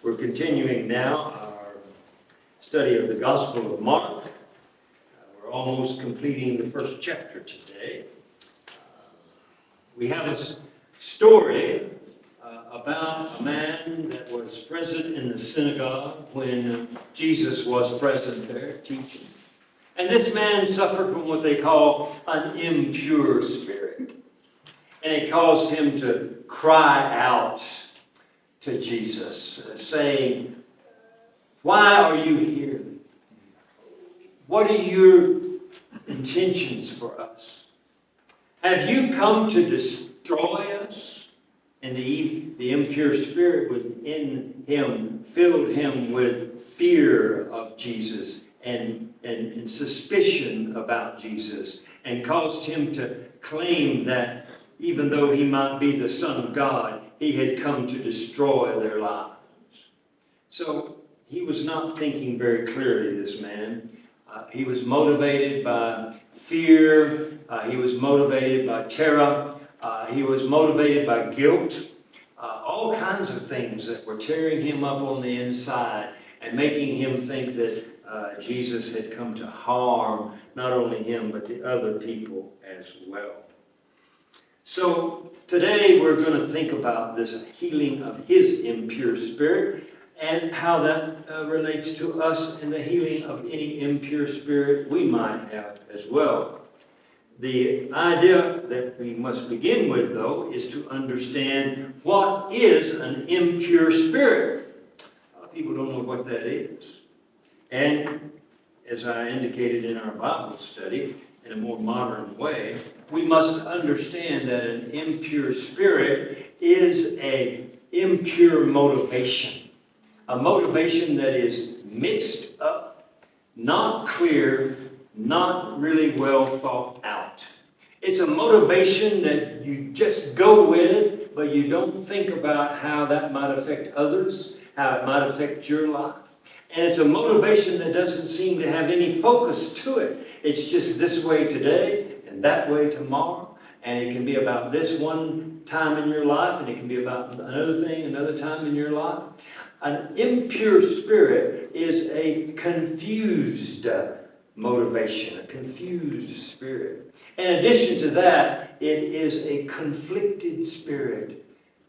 We're continuing now our study of the Gospel of Mark. We're almost completing the first chapter today. We have a story about a man that was present in the synagogue when Jesus was present there teaching. And this man suffered from what they call an impure spirit. And it caused him to cry out to Jesus, saying, "Why are you here? What are your intentions for us? Have you come to destroy us?" And the impure spirit within him filled him with fear of Jesus and suspicion about Jesus, and caused him to claim that even though he might be the Son of God, he had come to destroy their lives. So he was not thinking very clearly, this man. He was motivated by fear. He was motivated by terror. He was motivated by guilt. All kinds of things that were tearing him up on the inside and making him think that Jesus had come to harm not only him, but the other people as well. So today we're going to think about this healing of his impure spirit and how that relates to us and the healing of any impure spirit we might have as well. The idea that we must begin with, though, is to understand what is an impure spirit. A lot of people don't know what that is. And as I indicated in our Bible study, in a more modern way, we must understand that an impure spirit is an impure motivation. A motivation that is mixed up, not clear, not really well thought out. It's a motivation that you just go with, but you don't think about how that might affect others, how it might affect your life. And it's a motivation that doesn't seem to have any focus to it. It's just this way today and that way tomorrow. And it can be about this one time in your life, and it can be about another thing another time in your life. An impure spirit is a confused motivation, a confused spirit. In addition to that, it is a conflicted spirit.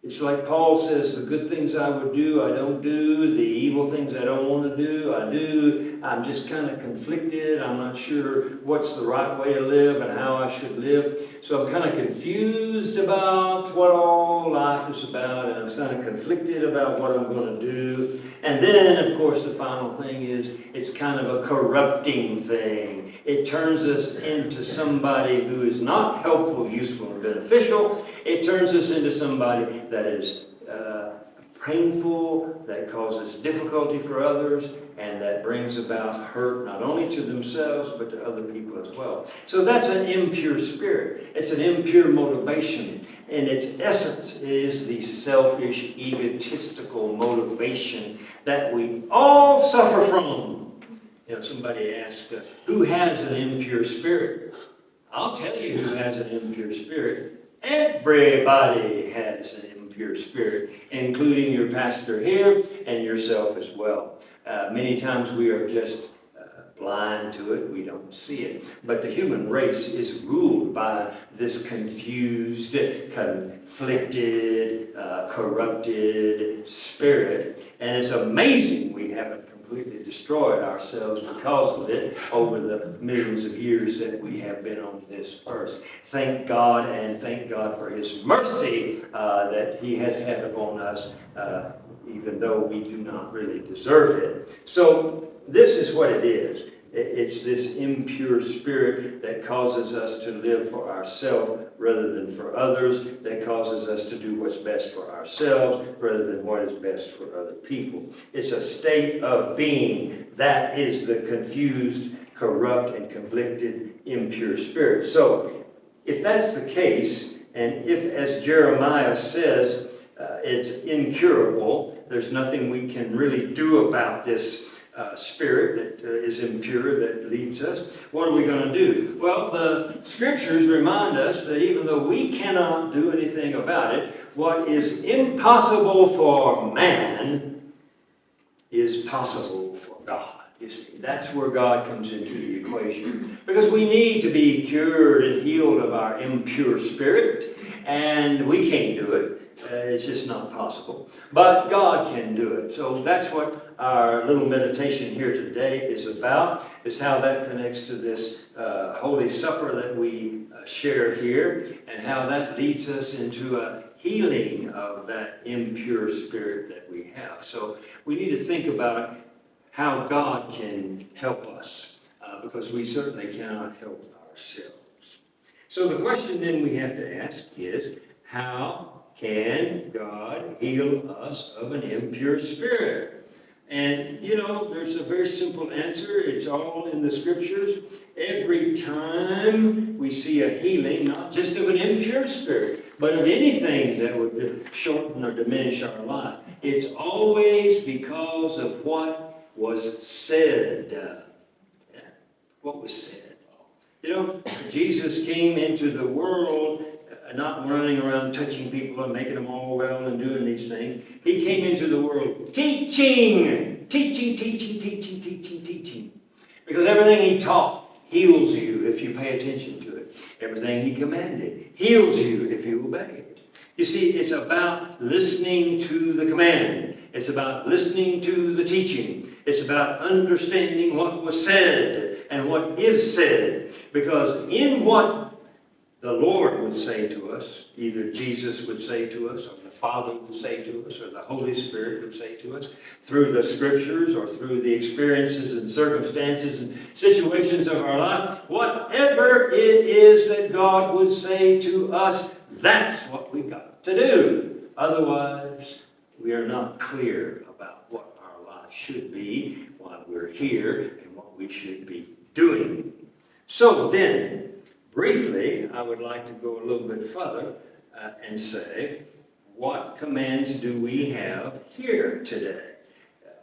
It's like Paul says, the good things I would do, I don't do. The evil things I don't want to do, I do. I'm just kind of conflicted. I'm not sure what's the right way to live and how I should live. So I'm kind of confused about what all life is about, and I'm kind of conflicted about what I'm going to do. And then, of course, the final thing is it's kind of a corrupting thing. It turns us into somebody who is not helpful, useful, and beneficial. It turns us into somebody that is painful, that causes difficulty for others, and that brings about hurt not only to themselves, but to other people as well. So that's an impure spirit. It's an impure motivation. In its essence, it is the selfish, egotistical motivation that we all suffer from. You know, somebody asked, who has an impure spirit? I'll tell you who has an impure spirit. Everybody has an impure spirit, including your pastor here and yourself as well. Many times we are just blind to it. We don't see it. But the human race is ruled by this confused, conflicted, corrupted spirit. And it's amazing we haven't completely destroyed ourselves because of it over the millions of years that we have been on this earth. Thank God, and thank God for His mercy that He has had upon us, even though we do not really deserve it. So this is what it is. It's this impure spirit that causes us to live for ourselves rather than for others, that causes us to do what's best for ourselves rather than what is best for other people. It's a state of being. That is the confused, corrupt, and conflicted impure spirit. So if that's the case, and if, as Jeremiah says, it's incurable, there's nothing we can really do about this spirit that is impure, that leads us. What are we going to do? Well, the scriptures remind us that even though we cannot do anything about it, what is impossible for man is possible for God. You see, that's where God comes into the equation. Because we need to be cured and healed of our impure spirit, and we can't do it. It's just not possible. But God can do it. So that's what our little meditation here today is about, is how that connects to this Holy Supper that we share here, and how that leads us into a healing of that impure spirit that we have. So we need to think about how God can help us, because we certainly cannot help ourselves. So the question then we have to ask is, how can God heal us of an impure spirit? And, you know, there's a very simple answer. It's all in the scriptures. Every time we see a healing, not just of an impure spirit, but of anything that would shorten or diminish our life, it's always because of what was said. What was said. You know, Jesus came into the world not running around touching people and making them all well and doing these things. He came into the world teaching. Because everything he taught heals you if you pay attention to it. Everything he commanded heals you if you obey it. You see, it's about listening to the command. It's about listening to the teaching. It's about understanding what was said and what is said. Because in what the Lord would say to us, either Jesus would say to us, or the Father would say to us, or the Holy Spirit would say to us, through the Scriptures or through the experiences and circumstances and situations of our life, whatever it is that God would say to us, that's what we got to do. Otherwise, we are not clear about what our life should be while we're here and what we should be doing. So then, briefly, I would like to go a little bit further and say, what commands do we have here today?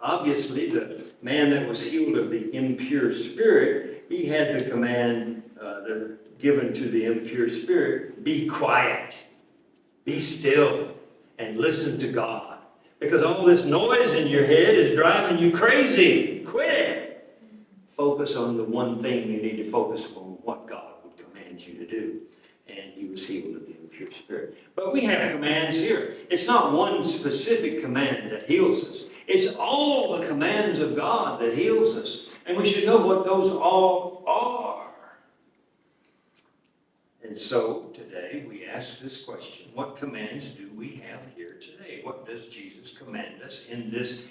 Obviously, the man that was healed of the impure spirit, he had the command given to the impure spirit, be quiet, be still, and listen to God. Because all this noise in your head is driving you crazy. Quit it. Focus on the one thing you need to focus on, what God you to do. And he was healed of the impure spirit. But we have commands here. It's not one specific command that heals us. It's all the commands of God that heals us. And we should know what those all are. And so today we ask this question: what commands do we have here today? What does Jesus command us in this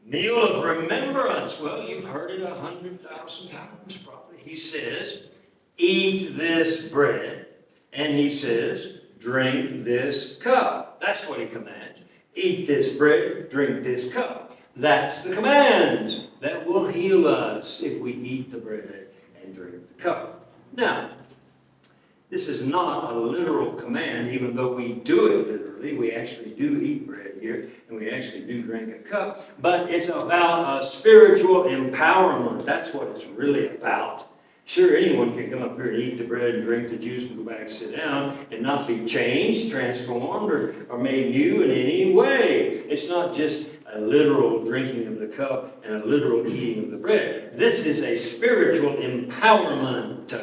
meal of remembrance? Well, you've heard it 100,000 times probably. He says, eat this bread, and he says, drink this cup. That's what he commands. Eat this bread, drink this cup. That's the command that will heal us if we eat the bread and drink the cup. Now, this is not a literal command, even though we do it literally. We actually do eat bread here, and we actually do drink a cup. But it's about a spiritual empowerment. That's what it's really about. Sure, anyone can come up here and eat the bread and drink the juice and go back and sit down and not be changed, transformed, or made new in any way. It's not just a literal drinking of the cup and a literal eating of the bread. This is a spiritual empowerment.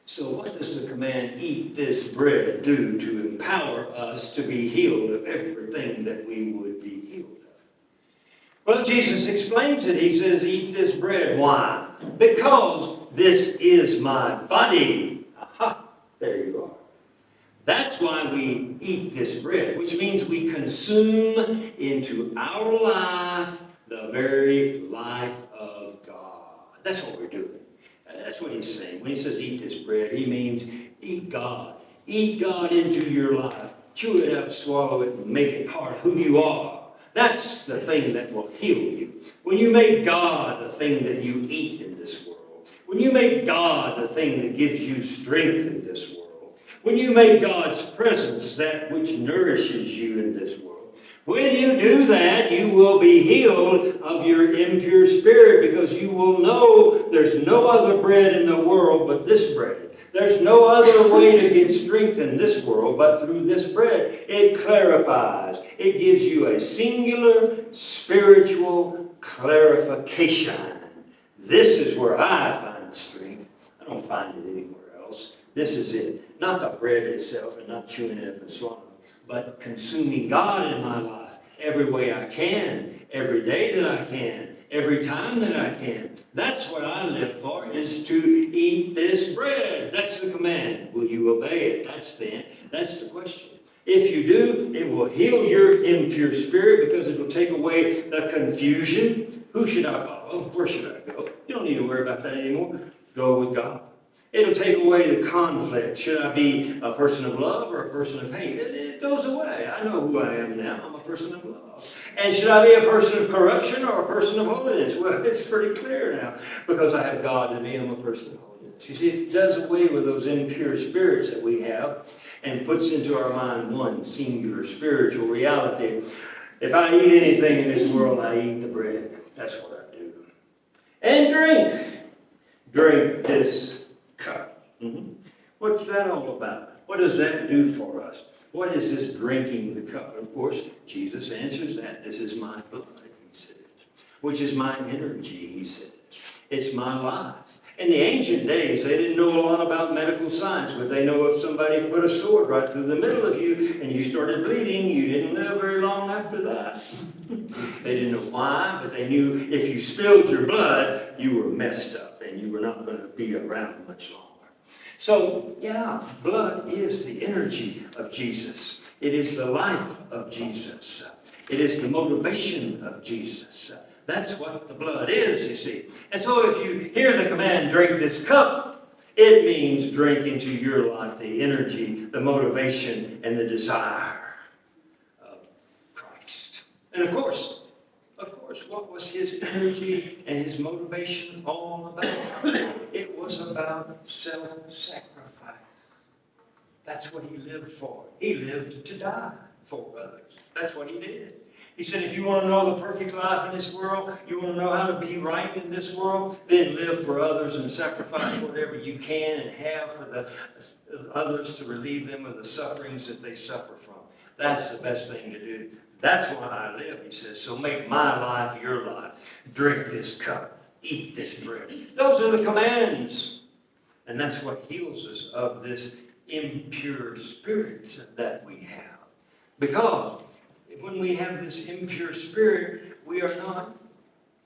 So what does the command, eat this bread, do to empower us to be healed of everything that we would be healed of? Well, Jesus explains it. He says, eat this bread. Why? Because this is my body. Aha, there you are. That's why we eat this bread, which means we consume into our life the very life of God. That's what we're doing. That's what he's saying. When he says eat this bread, he means eat God. Eat God into your life. Chew it up, swallow it, and make it part of who you are. That's the thing that will heal you. When you make God the thing that you eat in this world, when you make God the thing that gives you strength in this world, when you make God's presence that which nourishes you in this world, when you do that, you will be healed of your impure spirit, because you will know there's no other bread in the world but this bread. There's no other way to get strength in this world but through this bread. It clarifies. It gives you a singular spiritual clarification. This is where I find strength. I don't find it anywhere else. This is it. Not the bread itself and not chewing it up and swallowing it, but consuming God in my life every way I can, every day that I can, every time that I can. That's what I live for, is to eat this bread. That's the command. Will you obey it? That's the question. If you do, it will heal your impure spirit because it will take away the confusion. Who should I follow? Where should I go? You don't need to worry about that anymore. Go with God. It'll take away the conflict. Should I be a person of love or a person of hate? It goes away. I know who I am now. I'm a person of love. And should I be a person of corruption or a person of holiness? Well, it's pretty clear now. Because I have God in me, I'm a person of holiness. You see, it does away with those impure spirits that we have and puts into our mind one singular spiritual reality. If I eat anything in this world, I eat the bread. That's what I do. And drink. Drink this cup. What's that all about? What does that do for us? What is this drinking the cup? Of course, Jesus answers that. This is my blood, he says, which is my energy, he says. It's my life. In the ancient days, they didn't know a lot about medical science, but they know if somebody put a sword right through the middle of you and you started bleeding, you didn't live very long after that. They didn't know why, but they knew if you spilled your blood, you were messed up and you were not going to be around much longer. So, yeah, blood is the energy of Jesus. It is the life of Jesus. It is the motivation of Jesus. That's what the blood is, you see. And so if you hear the command, drink this cup, it means drink into your life the energy, the motivation, and the desire of Christ. And of course, what was his energy and his motivation all about? It was about self-sacrifice. That's what he lived for. He lived to die for others. That's what he did. He said, if you want to know the perfect life in this world, you want to know how to be right in this world, then live for others and sacrifice whatever you can and have for the others to relieve them of the sufferings that they suffer from. That's the best thing to do. That's why I live, he says. So make my life your life. Drink this cup. Eat this bread. Those are the commands. And that's what heals us of this impure spirit that we have. Because when we have this impure spirit, we are not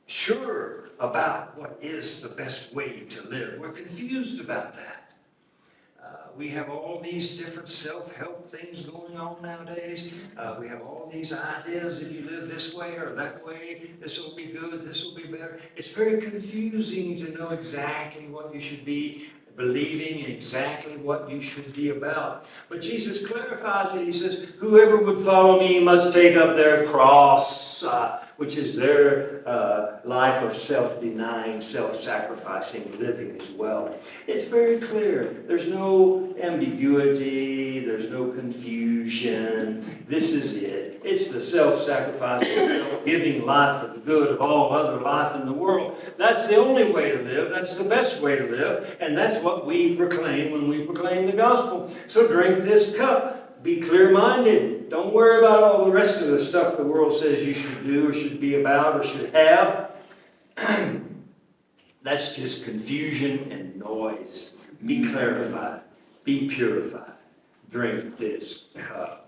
sure about what is the best way to live. We're confused about that. We have all these different self-help things going on nowadays. We have all these ideas. If you live this way or that way, this will be good, this will be better. It's very confusing to know exactly what you should be believing and exactly what you should be about. But Jesus clarifies it. He says, whoever would follow me must take up their cross, which is their life of self-denying, self-sacrificing living as well. It's very clear. There's no ambiguity. There's no confusion. This is it. It's the self-sacrificing, self-giving life for the good of all other life in the world. That's the only way to live. That's the best way to live. And that's what we proclaim when we proclaim the gospel. So drink this cup. Be clear-minded. Don't worry about all the rest of the stuff the world says you should do or should be about or should have. That's just confusion and noise. Be clarified. Be purified. Drink this cup.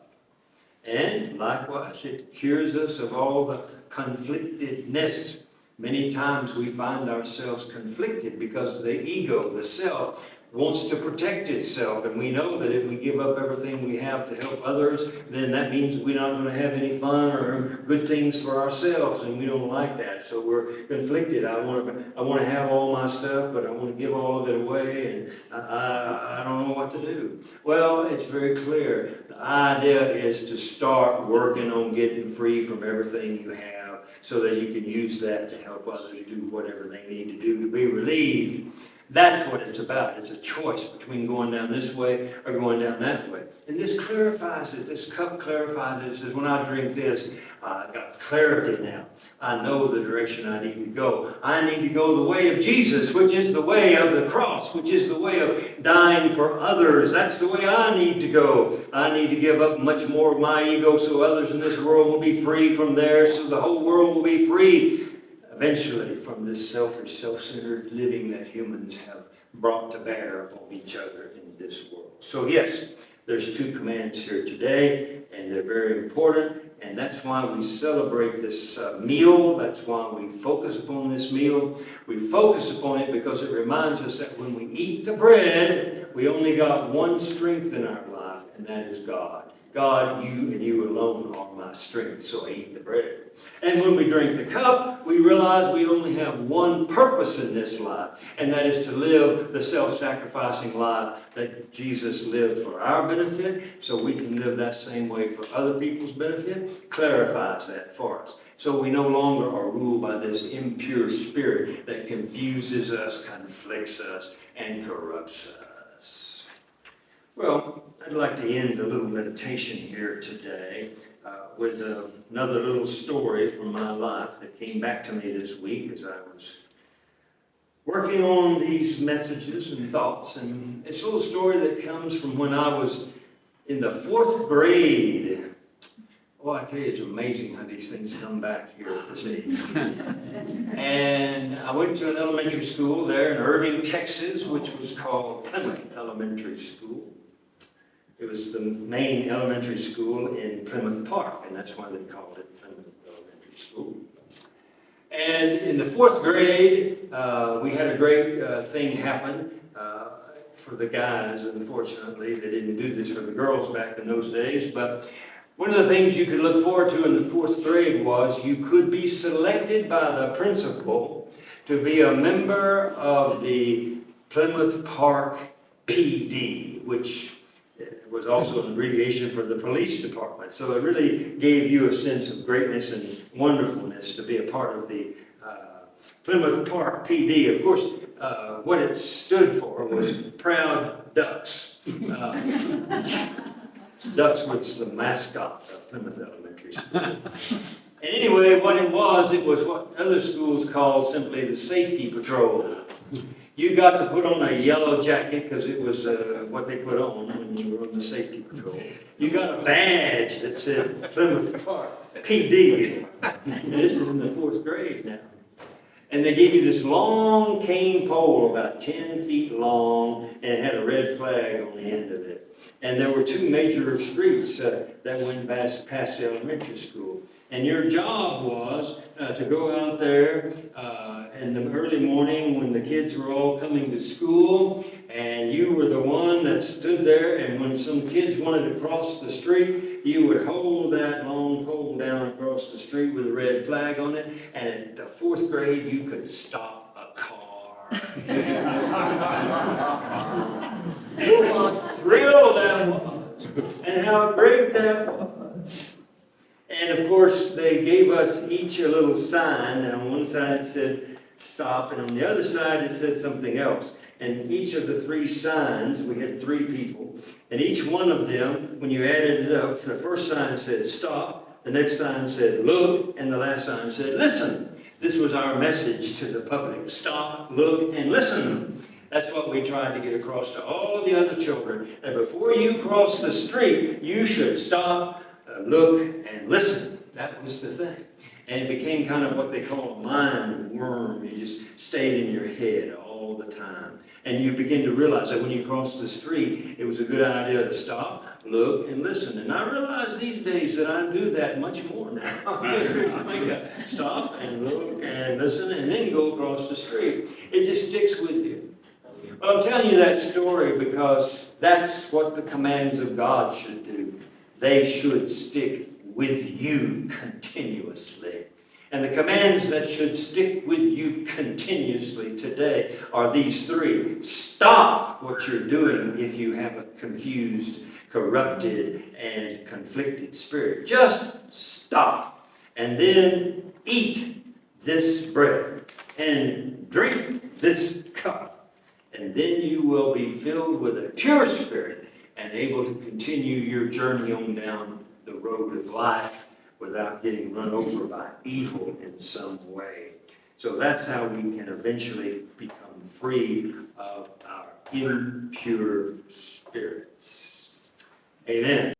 And likewise, it cures us of all the conflictedness. Many times we find ourselves conflicted because the ego, the self, wants to protect itself. And we know that if we give up everything we have to help others, then that means we're not going to have any fun or good things for ourselves. And we don't like that. So we're conflicted. I want to have all my stuff, but I want to give all of it away. And I don't know what to do. Well, it's very clear. The idea is to start working on getting free from everything you have so that you can use that to help others do whatever they need to do to be relieved. That's what it's about. It's a choice between going down this way or going down that way. And this clarifies it. This cup clarifies it. It says, when I drink this, I've got clarity now. I know the direction I need to go. I need to go the way of Jesus, which is the way of the cross, which is the way of dying for others. That's the way I need to go. I need to give up much more of my ego so others in this world will be free from theirs, so the whole world will be free eventually from this selfish, self-centered living that humans have brought to bear upon each other in this world. So yes, there's two commands here today, and they're very important, and that's why we celebrate this meal. That's why we focus upon this meal. We focus upon it because it reminds us that when we eat the bread, we only got one strength in our life, and that is God. God, you and you alone are my strength, so I eat the bread. And when we drink the cup, we realize we only have one purpose in this life, and that is to live the self-sacrificing life that Jesus lived for our benefit, so we can live that same way for other people's benefit. Clarifies that for us. So we no longer are ruled by this impure spirit that confuses us, conflicts us, and corrupts us. Well, I'd like to end a little meditation here today with another little story from my life that came back to me this week as I was working on these messages and thoughts. And it's a little story that comes from when I was in the 4th grade. Oh, I tell you, it's amazing how these things come back here at this age. And I went to an elementary school there in Irving, Texas, which was called Plymouth Elementary School. It was the main elementary school in Plymouth Park, and that's why they called it Plymouth Elementary School. And in the 4th grade, we had a great thing happen for the guys. Unfortunately, they didn't do this for the girls back in those days, but one of the things you could look forward to in the 4th grade was you could be selected by the principal to be a member of the Plymouth Park PD, which was also an abbreviation for the police department. So it really gave you a sense of greatness and wonderfulness to be a part of the Plymouth Park PD. Of course, what it stood for was Proud Ducks. Ducks was the mascot of Plymouth Elementary School. And anyway, what it was what other schools called simply the safety patrol. You got to put on a yellow jacket because it was what they put on when you were on the safety patrol. You got a badge that said Plymouth Park PD. And this is in the 4th grade now. And they gave you this long cane pole, about 10 feet long, and it had a red flag on the end of it. And there were 2 major streets that went past the elementary school. And your job was to go out there in the early morning when the kids were all coming to school, and you were the one that stood there, and when some kids wanted to cross the street, you would hold that long pole down across the street with a red flag on it, and at the 4th grade you could stop a car. What a thrill that was, and how great that was. And of course, they gave us each a little sign, and on one side it said stop, and on the other side it said something else. And each of the 3 signs, we had 3 people, and each one of them, when you added it up, the first sign said stop, the next sign said look, and the last sign said listen. This was our message to the public: stop, look, and listen. That's what we tried to get across to all the other children, that before you cross the street, you should stop, look, and listen. That was the thing. And it became kind of what they call a mind worm. You just stayed in your head all the time. And you begin to realize that when you cross the street, it was a good idea to stop, look, and listen. And I realize these days that I do that much more now. I stop and look and listen and then go across the street. It just sticks with you. Well, I'm telling you that story because that's what the commands of God should do. They should stick with you continuously. And the commands that should stick with you continuously today are these 3. Stop what you're doing if you have a confused, corrupted, and conflicted spirit. Just stop. And then eat this bread and drink this cup. And then you will be filled with a pure spirit and able to continue your journey on down the road of life without getting run over by evil in some way. So that's how we can eventually become free of our impure spirits. Amen.